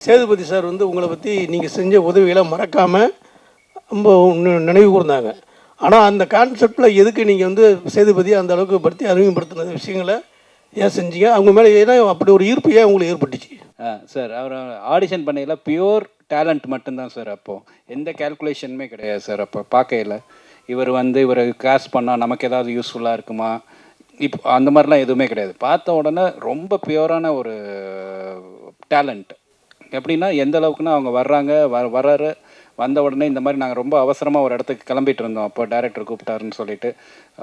Sethupathi sir வந்து உங்களை பற்றி நீங்கள் செஞ்ச உதவிகளை மறக்காமல் ரொம்ப நினைவு கூர்ந்தாங்க. ஆனால் அந்த கான்செப்டில் எதுக்கு நீங்கள் வந்து சேதுபதியை அந்த அளவுக்கு படுத்தி அறிமுகப்படுத்தின விஷயங்களை ஏன் செஞ்சீங்க? அவங்க மேலே ஏன்னா அப்படி ஒரு ஈர்ப்பு ஏன் உங்களுக்கு ஏற்பட்டுச்சு? சார் அவர் ஆடிஷன் பண்ணையில் பியூர் டேலண்ட் மட்டும்தான் சார். அப்போது எந்த கேல்குலேஷனுமே கிடையாது சார். அப்போ பார்க்கையில் இவர் வந்து இவரை காஸ்ட் பண்ணால் நமக்கு ஏதாவது யூஸ்ஃபுல்லாக இருக்குமா, இப்போ அந்த மாதிரிலாம் எதுவுமே கிடையாது. பார்த்த உடனே ரொம்ப பியூரான ஒரு டேலண்ட். எப்படின்னா எந்த அளவுக்குன்னா அவங்க வர்றாங்க வர்றாரு, வந்த உடனே இந்த மாதிரி நாங்கள் ரொம்ப அவசரமாக ஒரு இடத்துக்கு கிளம்பிட்டு இருந்தோம். அப்போ டைரக்டர் கூப்பிட்டாருன்னு சொல்லிட்டு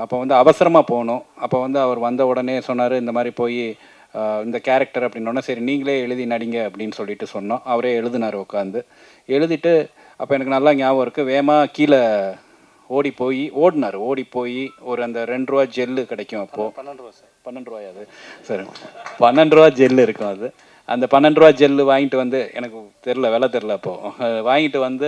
அப்போ வந்து அவசரமாக போனோம். அப்போ வந்து அவர் வந்த உடனே சொன்னார், இந்த மாதிரி போய் இந்த கேரக்டர் அப்படின்னோடனே சரி நீங்களே எழுதி நடிங்க அப்படின்னு சொல்லிட்டு சொன்னோம். அவரே எழுதினார் உட்காந்து. எழுதிட்டு அப்போ எனக்கு நல்லா ஞாபகம் இருக்குது, வேகமாக கீழே ஓடி போய் ஒரு அந்த 2 ரூபா ஜெல்லு கிடைக்கும். அப்போது 12 ரூபாயா அது? சரி 12 ரூபா ஜெல்லு இருக்கும். அது அந்த 12 ரூபா ஜெல்லு வாங்கிட்டு வந்து, எனக்கு தெரில விலை தெரில, அப்போது வாங்கிட்டு வந்து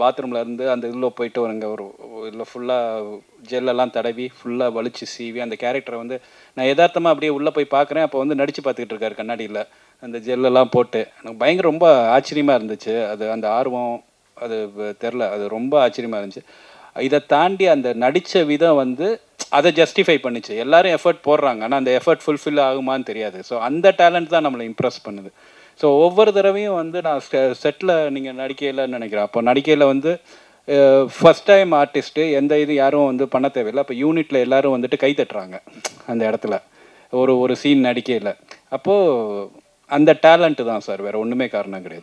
பாத்ரூமில் இருந்து அந்த இதில் போயிட்டு ஒரு இதில் ஃபுல்லாக ஜெல்லெல்லாம் தடவி ஃபுல்லாக வலிச்சு சீவி அந்த கேரக்டரை வந்து நான் யதார்த்தமாக அப்படியே உள்ளே போய் பார்க்குறேன். அப்போ வந்து நடித்து பார்த்துக்கிட்டு இருக்காரு கண்ணாடியில் அந்த ஜெல்லெல்லாம் போட்டு. எனக்கு பயங்கர ரொம்ப ஆச்சரியமாக இருந்துச்சு. அது அந்த ஆர்வம் அது தெரில, அது ரொம்ப ஆச்சரியமாக இருந்துச்சு. இதை தாண்டி அந்த நடித்த விதம் வந்து அதை ஜஸ்டிஃபை பண்ணிச்சு. எல்லாரும் எஃபர்ட் போடுறாங்க, ஆனால் அந்த எஃபர்ட் ஃபுல்ஃபில் ஆகுமான்னு தெரியாது. ஸோ அந்த டேலண்ட் தான் நம்மளை இம்ப்ரெஸ் பண்ணுது. ஸோ ஒவ்வொரு தடவையும் வந்து நான் செட்டில் நீங்கள் நடிக்கையில்னு நினைக்கிறேன். அப்போ நடிக்கையில் வந்து ஃபஸ்ட் டைம் ஆர்டிஸ்ட்டு எந்த இது யாரும் வந்து பண்ண தேவையில்லை. அப்போ யூனிட்டில் எல்லோரும் வந்துட்டு கை தட்டுறாங்க அந்த இடத்துல ஒரு சீன் நடிக்கையில். அப்போது அந்த டேலண்ட்டு தான் சார், வேறு ஒன்றுமே காரணம் கிடையாது.